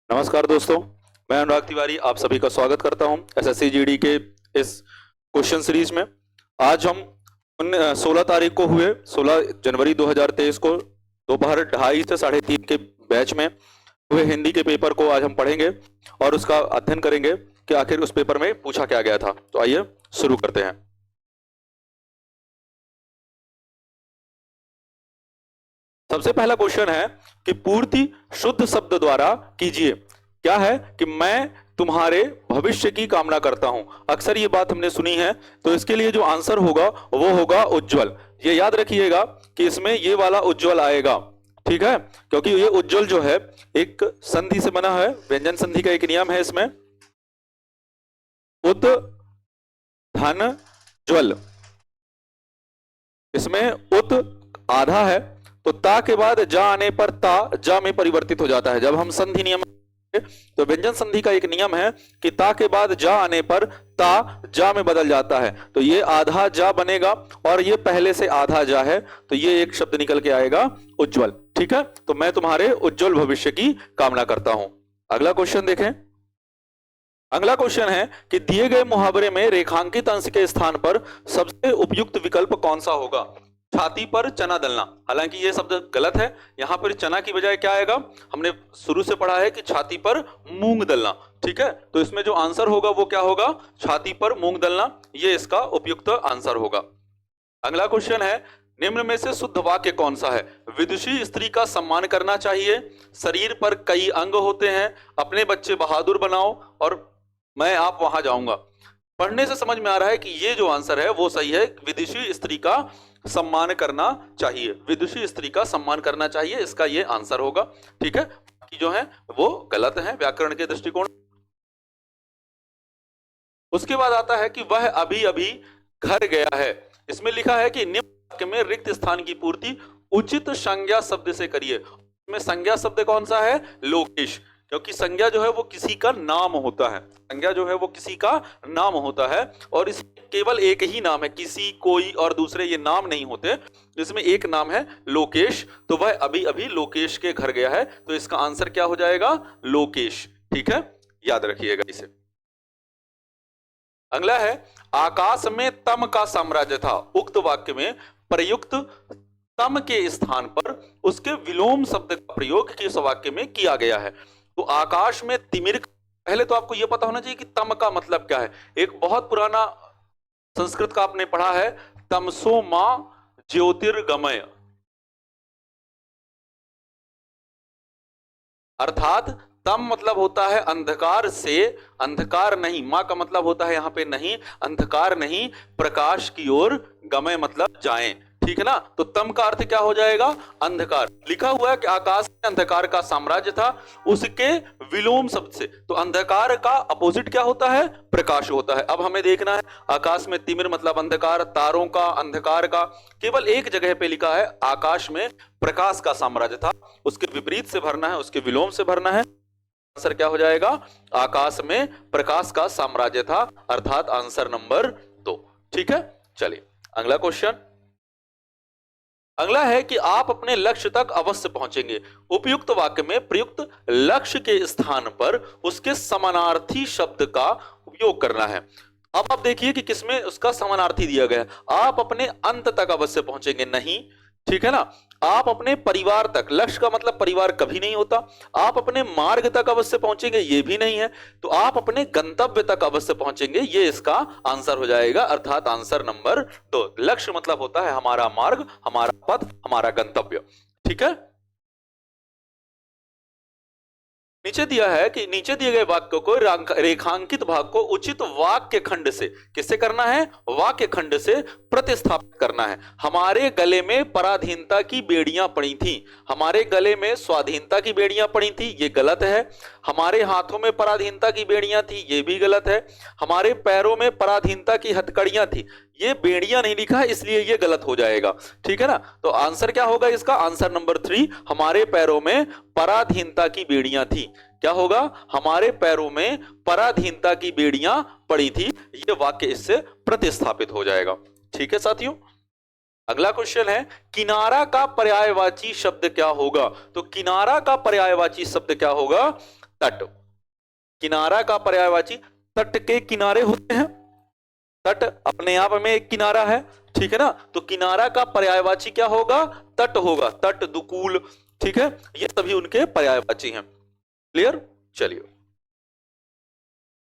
नमस्कार दोस्तों, मैं अनुराग तिवारी आप सभी का स्वागत करता हूं एसएससी जीडी के इस क्वेश्चन सीरीज में। आज हम 16 तारीख को हुए 16 जनवरी 2023 को दोपहर 2:30 से 3:30 के बैच में हुए हिंदी के पेपर को आज हम पढ़ेंगे और उसका अध्ययन करेंगे कि आखिर उस पेपर में पूछा क्या गया था। तो आइए शुरू करते हैं। सबसे पहला क्वेश्चन है कि पूर्ति शुद्ध शब्द द्वारा कीजिए। क्या है कि मैं तुम्हारे भविष्य की कामना करता हूं। अक्सर ये बात हमने सुनी है, तो इसके लिए जो आंसर होगा वो होगा उज्जवल। ये याद रखिएगा कि इसमें ये वाला उज्जवल आएगा, ठीक है, क्योंकि ये उज्जवल जो है एक संधि से बना है, व्यंजन संधि का एक नियम है इसमें, उत धन ज्वल। इसमें उत आधा है तो ता के बाद जा आने पर ता जा में परिवर्तित हो जाता है। जब हम संधि नियम तो व्यंजन संधि का एक नियम है कि ता के बाद जा आने पर ता जा में बदल जाता है, तो ये आधा जा बनेगा और ये पहले से आधा जा है, तो ये एक शब्द निकल के आएगा उज्जवल। ठीक है, तो मैं तुम्हारे उज्जवल भविष्य की कामना करता हूं। अगला क्वेश्चन देखें। अगला क्वेश्चन है कि दिए गए मुहावरे में रेखांकित अंश के स्थान पर सबसे उपयुक्त विकल्प कौन सा होगा। छाती पर चना दलना, हालांकि ये शब्द गलत है, यहां पर चना की बजाय क्या आएगा, हमने शुरू से पढ़ा है कि छाती पर मूंग दलना। ठीक है, तो इसमें जो आंसर होगा वो क्या होगा, छाती पर मूंग दलना, ये इसका उपयुक्त आंसर होगा। अगला क्वेश्चन है निम्न में से शुद्ध वाक्य कौन सा है। विदुषी स्त्री का सम्मान करना चाहिए, शरीर पर कई अंग होते हैं, अपने बच्चे बहादुर बनाओ और मैं आप वहां जाऊंगा। पढ़ने से समझ में आ रहा है कि ये जो आंसर है वो सही है, विदुषी स्त्री का सम्मान करना चाहिए, विदुषी स्त्री का सम्मान करना चाहिए, इसका ये आंसर होगा। ठीक है, कि जो है वो गलत है व्याकरण के दृष्टिकोण। उसके बाद आता है कि वह अभी अभी घर गया है। इसमें लिखा है कि निम्न वाक्य में रिक्त स्थान की पूर्ति उचित संज्ञा शब्द से करिए। इसमें संज्ञा शब्द कौन सा है, लोकेश, क्योंकि संज्ञा जो है वो किसी का नाम होता है, संज्ञा जो है वो किसी का नाम होता है और इसमें केवल एक ही नाम है, किसी, कोई और दूसरे ये नाम नहीं होते, इसमें एक नाम है लोकेश। तो वह अभी अभी लोकेश के घर गया है, तो इसका आंसर क्या हो जाएगा, लोकेश। ठीक है, याद रखिएगा इसे। अगला है आकाश में तम का साम्राज्य था। उक्त वाक्य में प्रयुक्त तम के स्थान पर उसके विलोम शब्द का प्रयोग किस वाक्य में किया गया है। तो आकाश में तिमिर, पहले तो आपको यह पता होना चाहिए कि तम का मतलब क्या है। एक बहुत पुराना संस्कृत का आपने पढ़ा है, तमसो मां ज्योतिर्गमय, अर्थात तम मतलब होता है अंधकार से, अंधकार नहीं, मां का मतलब होता है यहां पे नहीं, अंधकार नहीं, प्रकाश की ओर, गमय मतलब जाएं। ठीक है ना, तो तम का अर्थ क्या हो जाएगा, अंधकार। लिखा हुआ है कि आकाश में अंधकार का साम्राज्य था, उसके विलोम शब्द से, तो अंधकार का अपोजिट क्या होता है, प्रकाश होता है। अब हमें देखना है आकाश में तिमिर मतलब अंधकार, तारों का, अंधकार का, केवल एक जगह पे लिखा है आकाश में प्रकाश का साम्राज्य था, उसके विपरीत से भरना है, उसके विलोम से भरना है। आंसर क्या हो जाएगा, आकाश में प्रकाश का साम्राज्य था, अर्थात आंसर नंबर 2। ठीक है, चलिए अगला क्वेश्चन। अगला है कि आप अपने लक्ष्य तक अवश्य पहुंचेंगे। उपयुक्त वाक्य में प्रयुक्त लक्ष्य के स्थान पर उसके समानार्थी शब्द का उपयोग करना है। अब आप देखिए कि किसमें उसका समानार्थी दिया गया है, आप अपने अंत तक अवश्य पहुंचेंगे, नहीं, ठीक है ना, आप अपने परिवार तक, लक्ष्य का मतलब परिवार कभी नहीं होता, आप अपने मार्ग तक अवश्य पहुंचेंगे, ये भी नहीं है, तो आप अपने गंतव्य तक अवश्य पहुंचेंगे, ये इसका आंसर हो जाएगा, अर्थात आंसर नंबर 2। लक्ष्य मतलब होता है हमारा मार्ग, हमारा पथ, हमारा गंतव्य। ठीक है, नीचे दिया है कि नीचे दिए गए वाक्य को रेखांकित भाग को उचित वाक्य खंड से, किससे करना है, वाक्य खंड से प्रतिस्थापित करना है। हमारे गले में पराधीनता की बेड़ियां पड़ी थी, हमारे गले में स्वाधीनता की बेड़ियां पड़ी थी, ये गलत है। हमारे हाथों में पराधीनता की बेड़ियां थी, ये भी गलत है। हमारे पैरों में पराधीनता की हथकड़ियां थी, ये बेड़ियां नहीं लिखा है, इसलिए ये गलत हो जाएगा। ठीक है ना, तो आंसर क्या होगा इसका, आंसर नंबर 3, हमारे पैरों में पराधीनता की बेड़ियां थी। क्या होगा, हमारे पैरों में पराधीनता की बेड़ियां पड़ी थी, ये वाक्य इससे प्रतिस्थापित हो जाएगा। ठीक है साथियों, अगला क्वेश्चन है किनारा का पर्यायवाची शब्द क्या होगा। तो किनारा का पर्यायवाची शब्द क्या होगा, तट। किनारा का पर्यायवाची, तट के किनारे होते हैं, तट अपने आप में एक किनारा है, ठीक है ना। तो किनारा का पर्यायवाची क्या होगा, तट होगा, तट, दुकूल, ठीक है, ये सभी उनके पर्यायवाची हैं। क्लियर। चलिए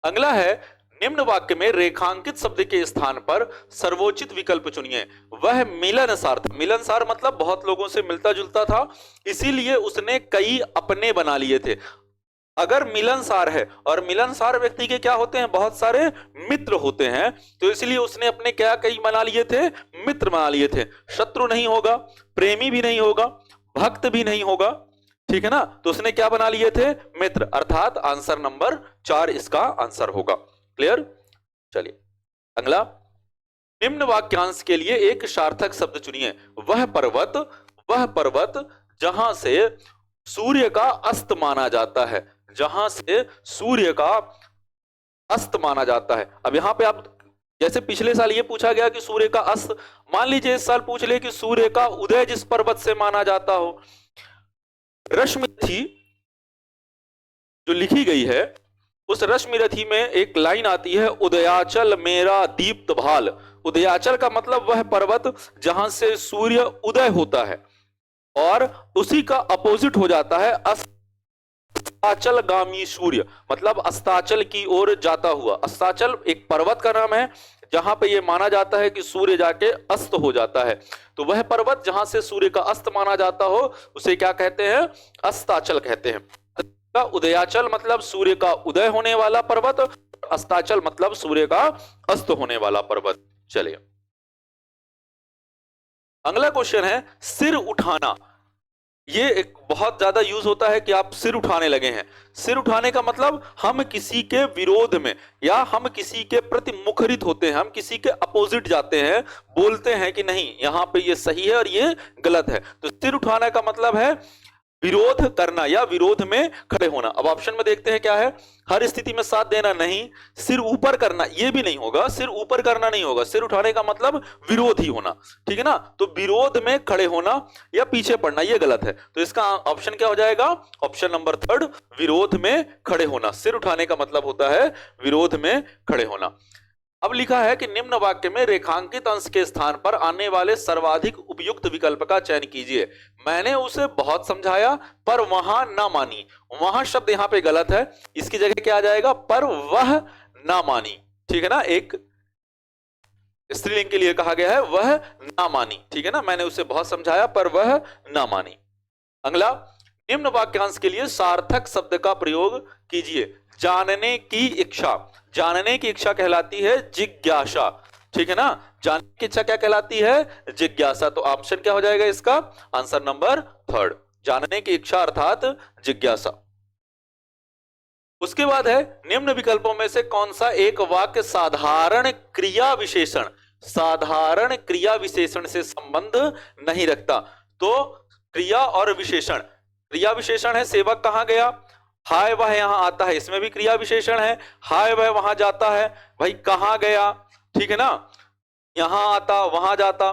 अगला है, निम्न वाक्य में रेखांकित शब्द के स्थान पर सर्वोचित विकल्प चुनिए। वह मिलनसार था। मिलनसार मतलब बहुत लोगों से मिलता जुलता था, इसीलिए उसने कई अपने बना लिए थे। अगर मिलनसार है, और मिलनसार व्यक्ति के क्या होते हैं, बहुत सारे मित्र होते हैं, तो इसलिए उसने अपने क्या कई बना लिए थे, मित्र बना लिए थे। शत्रु नहीं होगा, प्रेमी भी नहीं होगा, भक्त भी नहीं होगा, ठीक है ना। तो उसने क्या बना लिए थे, मित्र, अर्थात आंसर नंबर 4 इसका आंसर होगा। क्लियर। चलिए अगला, निम्न वाक्यांश के लिए एक सार्थक शब्द चुनिए। वह पर्वत जहां से सूर्य का अस्त माना जाता है, जहां से सूर्य का अस्त माना जाता है। अब यहां पे आप, जैसे पिछले साल ये पूछा गया कि सूर्य का अस्त, मान लीजिए इस साल पूछ ले कि सूर्य का उदय जिस पर्वत से माना जाता हो। रश्मिरथी जो लिखी गई है, उस रश्मिरथी में एक लाइन आती है, उदयाचल मेरा दीप्त भाल। उदयाचल का मतलब वह पर्वत जहां से सूर्य उदय होता है, और उसी का अपोजिट हो जाता है अस्ताचलगामी सूर्य, मतलब अस्ताचल की ओर जाता हुआ। अस्ताचल एक पर्वत का नाम है जहां पे ये माना जाता है कि सूर्य जाके अस्त हो जाता है। तो वह पर्वत जहां से सूर्य का अस्त माना जाता हो उसे क्या कहते हैं, अस्ताचल कहते हैं। उदयाचल मतलब सूर्य का उदय होने वाला पर्वत, अस्ताचल मतलब सूर्य का अस्त होने वाला पर्वत। चलिए अगला क्वेश्चन है, सिर उठाना। ये एक बहुत ज्यादा यूज होता है कि आप सिर उठाने लगे हैं। सिर उठाने का मतलब हम किसी के विरोध में, या हम किसी के प्रति मुखरित होते हैं, हम किसी के अपोजिट जाते हैं, बोलते हैं कि नहीं यहां पे ये सही है और ये गलत है। तो सिर उठाने का मतलब है विरोध करना या विरोध में खड़े होना। अब ऑप्शन में देखते हैं क्या है, हर स्थिति में साथ देना नहीं, सिर ऊपर करना ये भी नहीं होगा, सिर ऊपर करना नहीं होगा। सिर उठाने का मतलब विरोध ही होना, ठीक है ना। तो विरोध में खड़े होना या पीछे पड़ना ये गलत है। तो इसका ऑप्शन क्या हो जाएगा, ऑप्शन नंबर 3, विरोध में खड़े होना। सिर उठाने का मतलब होता है विरोध में खड़े होना। अब लिखा है कि निम्न वाक्य में रेखांकित अंश के स्थान पर आने वाले सर्वाधिक उपयुक्त विकल्प का चयन कीजिए। मैंने उसे बहुत समझाया पर वहां ना मानी। वहां शब्द यहां पे गलत है, इसकी जगह क्या आ जाएगा, पर वह ना मानी, ठीक है ना। एक स्त्रीलिंग के लिए कहा गया है, वह ना मानी, ठीक है ना। मैंने उसे बहुत समझाया पर वह ना मानी। अगला, निम्न वाक्यांश के लिए सार्थक शब्द का प्रयोग कीजिए। जानने की इच्छा, जानने की इच्छा कहलाती है जिज्ञासा, ठीक है ना। जानने की इच्छा क्या कहलाती है, जिज्ञासा। तो ऑप्शन क्या हो जाएगा इसका, आंसर नंबर 3, जानने की इच्छा अर्थात जिज्ञासा। उसके बाद है, निम्न विकल्पों में से कौन सा एक वाक्य साधारण क्रिया विशेषण, साधारण क्रिया विशेषण से संबंध नहीं रखता। तो क्रिया और विशेषण, क्रिया विशेषण है सेवक कहां गया, हाय वह यहां आता है, इसमें भी क्रिया विशेषण है। हाय वह वहां जाता है, भाई कहां गया, ठीक है ना, यहां आता वहां जाता।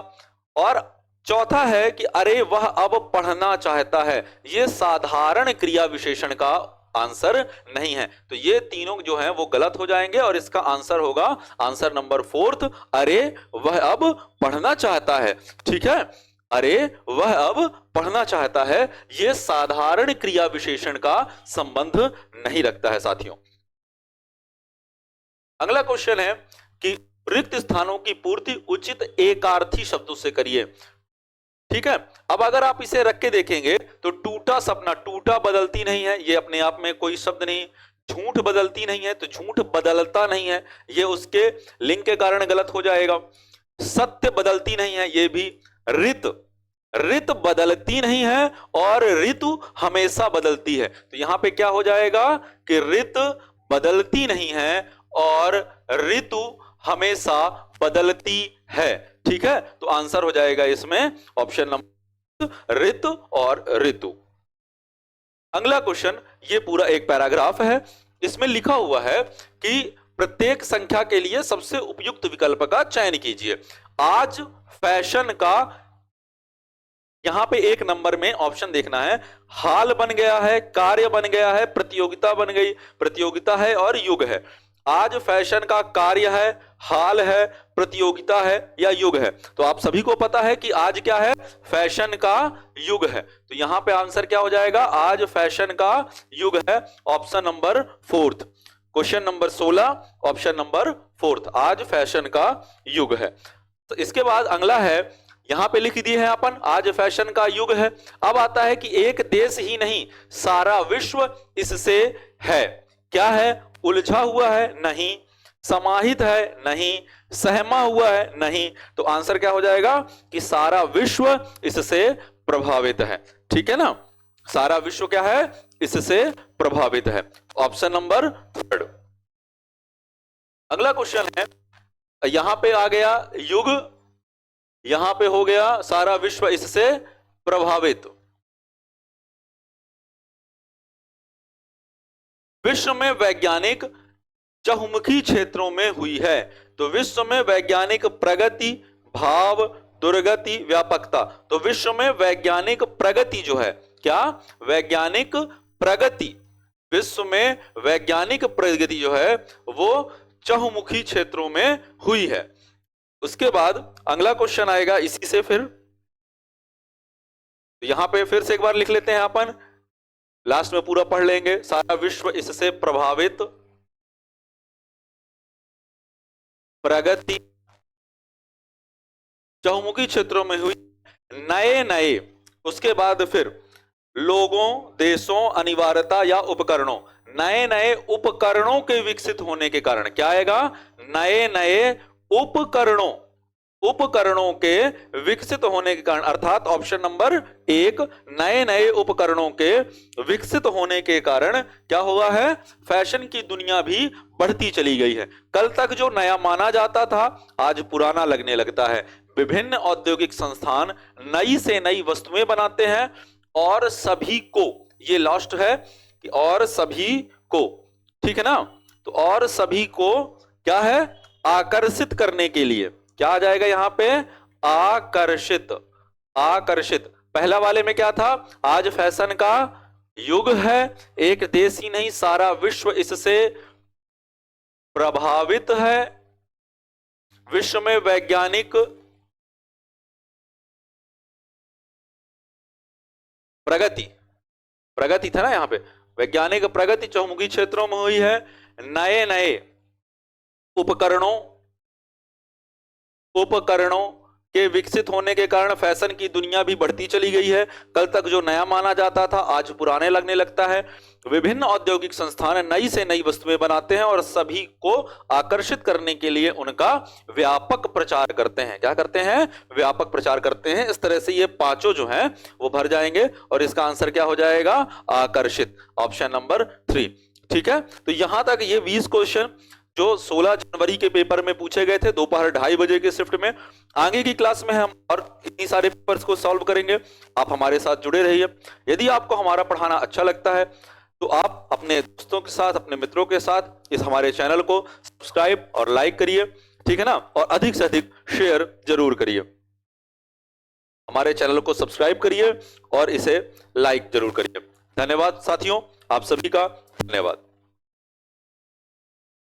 और चौथा है कि अरे वह अब पढ़ना चाहता है, ये साधारण क्रिया विशेषण का आंसर नहीं है। तो ये तीनों जो हैं वो गलत हो जाएंगे और इसका आंसर होगा आंसर नंबर 4, अरे वह अब पढ़ना चाहता है, ठीक है। अरे वह अब पढ़ना चाहता है, यह साधारण क्रिया विशेषण का संबंध नहीं रखता है साथियों। अगला क्वेश्चन है कि रिक्त स्थानों की पूर्ति उचित एकार्थी शब्दों से करिए, ठीक है। अब अगर आप इसे रख के देखेंगे तो टूटा सपना, टूटा बदलती नहीं है, ये अपने आप में कोई शब्द नहीं। झूठ बदलती नहीं है, तो झूठ बदलता नहीं है, ये उसके लिंग के कारण गलत हो जाएगा। सत्य बदलती नहीं है, ये भी। ऋत बदलती नहीं है और ऋतु हमेशा बदलती है। तो यहां पे क्या हो जाएगा कि ऋत बदलती नहीं है और ऋतु हमेशा बदलती है, ठीक है। तो आंसर हो जाएगा इसमें ऑप्शन नंबर ऋत और ऋतु। अगला क्वेश्चन, ये पूरा एक पैराग्राफ है, इसमें लिखा हुआ है कि प्रत्येक संख्या के लिए सबसे उपयुक्त विकल्प का चयन कीजिए। आज फैशन का यहां पे एक नंबर में ऑप्शन देखना है, हाल बन गया है, कार्य बन गया है, प्रतियोगिता बन गई, प्रतियोगिता है और युग है। आज फैशन का कार्य है, हाल है, प्रतियोगिता है या युग है? तो आप सभी को पता है कि आज क्या है, फैशन का युग है। तो यहां पे आंसर क्या हो जाएगा, आज फैशन का युग है, option number 4। Question number 16 option number 4, आज फैशन का युग है। तो इसके बाद अगला है, यहां पे लिख दिए हैं अपन, आज फैशन का युग है। अब आता है कि एक देश ही नहीं सारा विश्व इससे है। क्या है, उलझा हुआ है? नहीं। समाहित है? नहीं। सहमा हुआ है? नहीं। तो आंसर क्या हो जाएगा कि सारा विश्व इससे प्रभावित है। ठीक है ना, सारा विश्व क्या है, इससे प्रभावित है, ऑप्शन नंबर 3। अगला क्वेश्चन है, यहां पे आ गया युग, यहां पे हो गया सारा विश्व इससे प्रभावित। विश्व में वैज्ञानिक चहुमुखी क्षेत्रों में हुई है। तो विश्व में वैज्ञानिक प्रगति, भाव, दुर्गति, व्यापकता। तो विश्व में वैज्ञानिक प्रगति जो है, क्या, वैज्ञानिक प्रगति, विश्व में वैज्ञानिक प्रगति जो है वो चहुमुखी क्षेत्रों में हुई है। उसके बाद अगला क्वेश्चन आएगा इसी से, फिर तो यहां पे फिर से एक बार लिख लेते हैं अपन, लास्ट में पूरा पढ़ लेंगे। सारा विश्व इससे प्रभावित, प्रगति चहुमुखी क्षेत्रों में हुई, नए नए, उसके बाद फिर लोगों, देशों, अनिवार्यता या उपकरणों, नए नए उपकरणों के विकसित होने के कारण। क्या आएगा, नए नए उपकरणों, उपकरणों के विकसित होने के कारण, अर्थात ऑप्शन नंबर 1, नए नए उपकरणों के विकसित होने के कारण क्या हुआ है, फैशन की दुनिया भी बढ़ती चली गई है। कल तक जो नया माना जाता था आज पुराना लगने लगता है। विभिन्न औद्योगिक संस्थान नई से नई वस्तुएं बनाते हैं और सभी को, ये लास्ट है कि और सभी को, ठीक है ना, तो और सभी को क्या है, आकर्षित करने के लिए, क्या आ जाएगा यहां पे, आकर्षित, आकर्षित। पहला वाले में क्या था, आज फैशन का युग है, एक देश ही नहीं सारा विश्व इससे प्रभावित है, विश्व में वैज्ञानिक प्रगति, प्रगति था ना यहां पे, वैज्ञानिक प्रगति चहुमुखी क्षेत्रों में हुई है, नए नए उपकरणों, उपकरणों के विकसित होने के कारण फैशन की दुनिया भी बढ़ती चली गई है। कल तक जो नया माना जाता था आज पुराने लगने लगता है। विभिन्न औद्योगिक संस्थान नई से नई वस्तुएं बनाते हैं और सभी को आकर्षित करने के लिए उनका व्यापक प्रचार करते हैं। क्या करते हैं, व्यापक प्रचार करते हैं। इस तरह से ये पांचों जो हैं वो भर जाएंगे और इसका आंसर क्या हो जाएगा, आकर्षित, ऑप्शन नंबर 3। ठीक है, तो यहां तक ये 20 क्वेश्चन जो 16 जनवरी के पेपर में पूछे गए थे दोपहर 2:30 बजे के शिफ्ट में। आगे की क्लास में हम और इतनी सारे पेपर्स को सॉल्व करेंगे। आप हमारे साथ जुड़े रहिए। यदि आपको हमारा पढ़ाना अच्छा लगता है तो आप अपने दोस्तों के साथ, अपने मित्रों के साथ इस हमारे चैनल को सब्सक्राइब और लाइक करिए, ठीक है ना, और अधिक से अधिक शेयर जरूर करिए। हमारे चैनल को सब्सक्राइब करिए और इसे लाइक जरूर करिए। धन्यवाद साथियों, आप सभी का धन्यवाद।